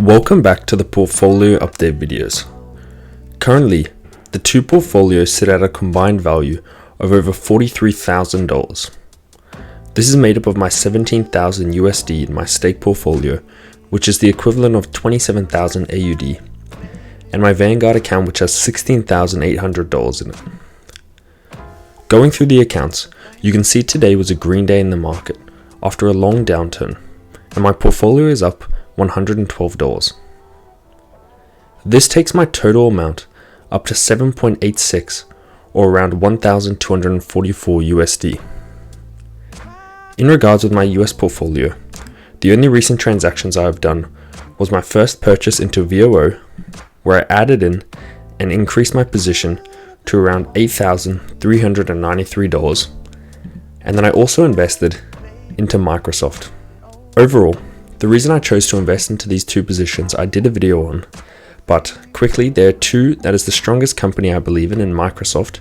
Welcome back to the portfolio update videos. Currently, the two portfolios sit at a combined value of over $43,000. This is made up of my 17,000 USD in my stake portfolio, which is the equivalent of 27,000 AUD, and my Vanguard account, which has $16,800 in it. Going through the accounts, you can see today was a green day in the market after a long downturn, and my portfolio is up $112. This takes my total amount up to 7.86 or around 1,244 USD. In regards with my US portfolio, the only recent transactions I have done was my first purchase into VOO, where I added in and increased my position to around $8,393, and then I also invested into Microsoft. Overall, the reason I chose to invest into these two positions I did a video on, but quickly there are two that is the strongest company I believe in Microsoft,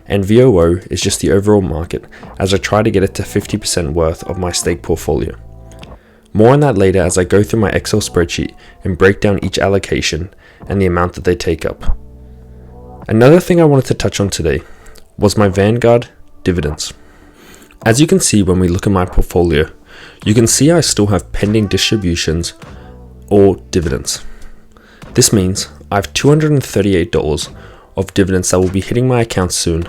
and VOO is just the overall market as I try to get it to 50% worth of my stake portfolio. More on that later as I go through my Excel spreadsheet and break down each allocation and the amount that they take up. Another thing I wanted to touch on today was my Vanguard dividends. As you can see when we look at my portfolio, you can see I still have pending distributions or dividends. This means I have $238 of dividends that will be hitting my account soon,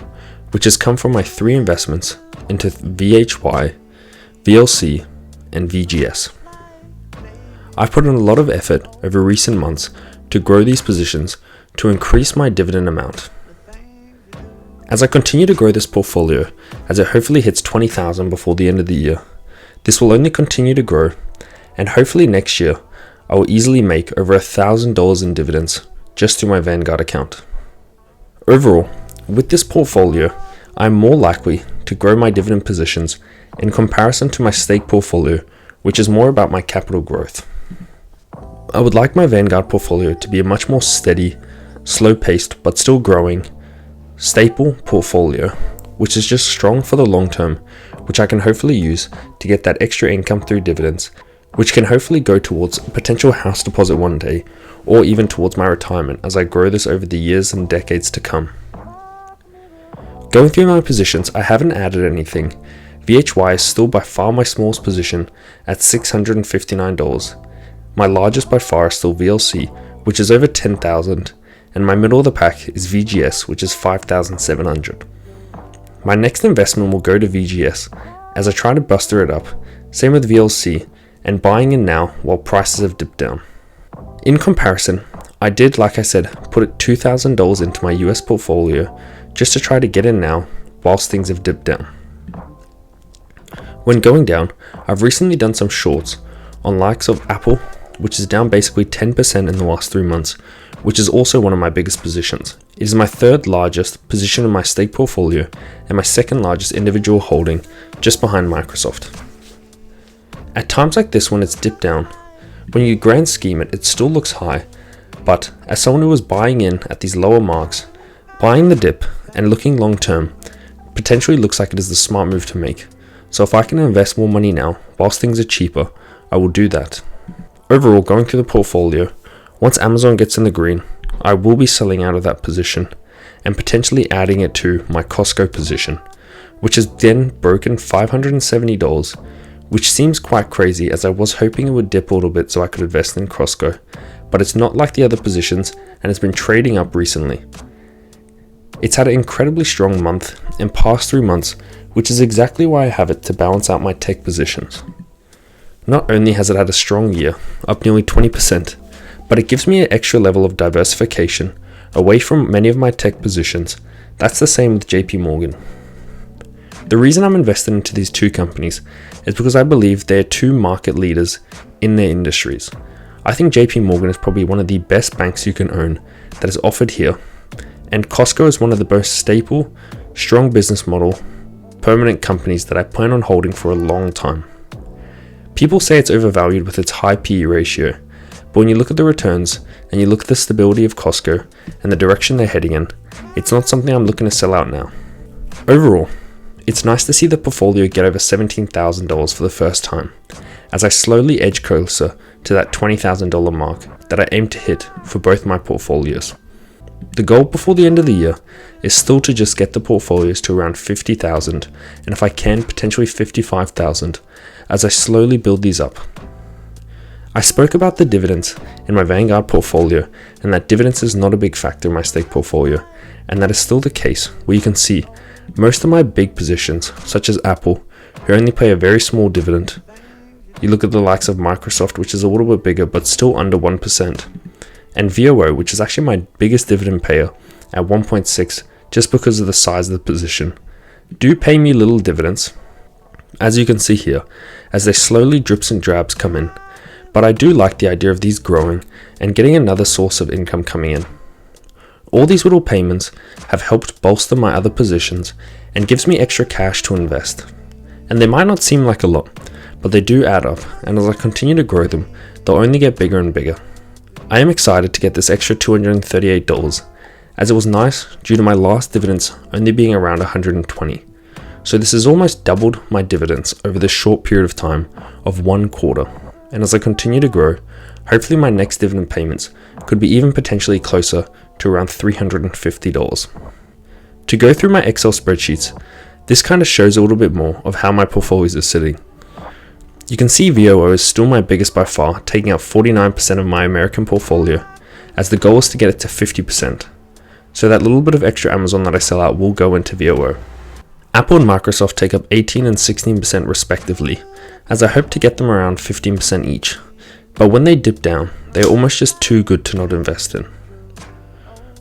which has come from my three investments into VHY, VLC, and VGS. I've put in a lot of effort over recent months to grow these positions to increase my dividend amount. As I continue to grow this portfolio, as it hopefully hits 20,000 before the end of the year, this will only continue to grow, and hopefully next year I will easily make over $1,000 in dividends just through my Vanguard account. Overall, with this portfolio, I am more likely to grow my dividend positions in comparison to my stake portfolio, which is more about my capital growth. I would like my Vanguard portfolio to be a much more steady, slow-paced but still growing, staple portfolio, which is just strong for the long term, which I can hopefully use to get that extra income through dividends, which can hopefully go towards a potential house deposit one day, or even towards my retirement as I grow this over the years and decades to come. Going through my positions, I haven't added anything. VHY is still by far my smallest position at $659. My largest by far is still VLC, which is over $10,000, and my middle of the pack is VGS, which is $5,700. My next investment will go to VGS as I try to buster it up, same with VLC, and buying in now while prices have dipped down. In comparison, I did, like I said, put $2,000 into my US portfolio just to try to get in now whilst things have dipped down. When going down, I've recently done some shorts on likes of Apple, which is down basically 10% in the last 3 months, which is also one of my biggest positions. It is my third largest position in my stake portfolio and my second largest individual holding, just behind Microsoft. At times like this when it's dipped down, when you grand scheme it, it still looks high, but as someone who was buying in at these lower marks, buying the dip and looking long term potentially looks like it is the smart move to make. So if I can invest more money now whilst things are cheaper, I will do that. Overall, going through the portfolio, once Amazon gets in the green, I will be selling out of that position and potentially adding it to my Costco position, which has then broken $570, which seems quite crazy as I was hoping it would dip a little bit so I could invest in Costco, but it's not like the other positions and it's been trading up recently. It's had an incredibly strong month and past 3 months, which is exactly why I have it to balance out my tech positions. Not only has it had a strong year, up nearly 20%, but it gives me an extra level of diversification away from many of my tech positions. That's the same with JP Morgan. The reason I'm invested into these two companies is because I believe they're two market leaders in their industries. I think JP Morgan is probably one of the best banks you can own that is offered here, and Costco is one of the most staple, strong business model, permanent companies that I plan on holding for a long time. People say it's overvalued with its high PE ratio, but when you look at the returns and you look at the stability of Costco and the direction they're heading in, it's not something I'm looking to sell out now. Overall, it's nice to see the portfolio get over $17,000 for the first time, as I slowly edge closer to that $20,000 mark that I aim to hit for both my portfolios. The goal before the end of the year is still to just get the portfolios to around 50,000, and if I can, potentially 55,000, as I slowly build these up. I spoke about the dividends in my Vanguard portfolio, and that dividends is not a big factor in my stake portfolio, and that is still the case, where you can see most of my big positions, such as Apple, who only pay a very small dividend. You look at the likes of Microsoft, which is a little bit bigger, but still under 1%. And VOO, which is actually my biggest dividend payer at 1.6, just because of the size of the position, do pay me little dividends, as you can see here, as they slowly drips and drabs come in. But I do like the idea of these growing and getting another source of income coming in. All these little payments have helped bolster my other positions and gives me extra cash to invest. And they might not seem like a lot, but they do add up, and as I continue to grow them, they'll only get bigger and bigger. I am excited to get this extra $238, as it was nice due to my last dividends only being around 120. So this has almost doubled my dividends over this short period of time of 1 quarter. And as I continue to grow, hopefully my next dividend payments could be even potentially closer to around $350. To go through my Excel spreadsheets, this kind of shows a little bit more of how my portfolios are sitting. You can see VOO is still my biggest by far, taking up 49% of my American portfolio, as the goal is to get it to 50%. So that little bit of extra Amazon that I sell out will go into VOO. Apple and Microsoft take up 18 and 16% respectively, as I hope to get them around 15% each. But when they dip down, they are almost just too good to not invest in.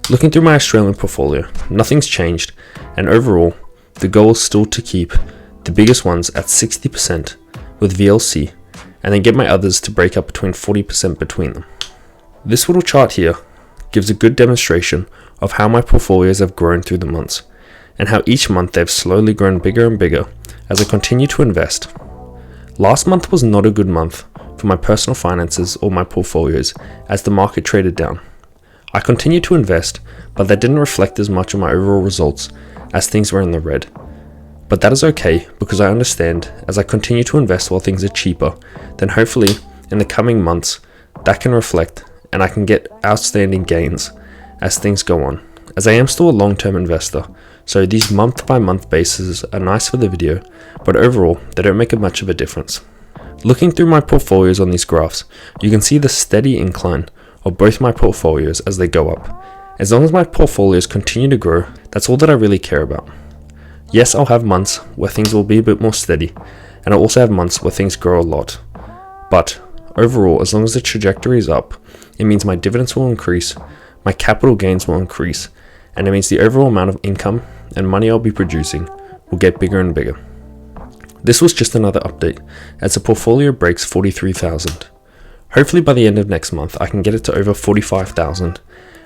Looking through my Australian portfolio, nothing's changed, and overall, the goal is still to keep the biggest ones at 60% with VLC, and then get my others to break up between 40% between them. This little chart here gives a good demonstration of how my portfolios have grown through the months, and how each month they've slowly grown bigger and bigger as I continue to invest. Last month was not a good month for my personal finances or my portfolios as the market traded down. I continued to invest, but that didn't reflect as much on my overall results as things were in the red. But that is okay, because I understand as I continue to invest while things are cheaper, then hopefully in the coming months that can reflect and I can get outstanding gains as things go on, as I am still a long-term investor. So these month-by-month bases are nice for the video, but overall they don't make much of a difference. Looking through my portfolios on these graphs, you can see the steady incline of both my portfolios as they go up. As long as my portfolios continue to grow, that's all that I really care about. Yes, I'll have months where things will be a bit more steady, and I'll also have months where things grow a lot. But overall, as long as the trajectory is up, it means my dividends will increase, my capital gains will increase, and it means the overall amount of income and money I'll be producing will get bigger and bigger. This was just another update as the portfolio breaks 43,000. Hopefully by the end of next month I can get it to over 45,000,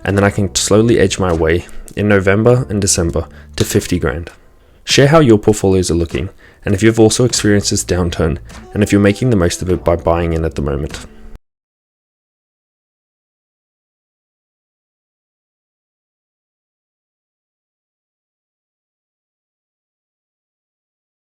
and then I can slowly edge my way in November and December to 50 grand. Share how your portfolios are looking, and if you've also experienced this downturn, and if you're making the most of it by buying in at the moment.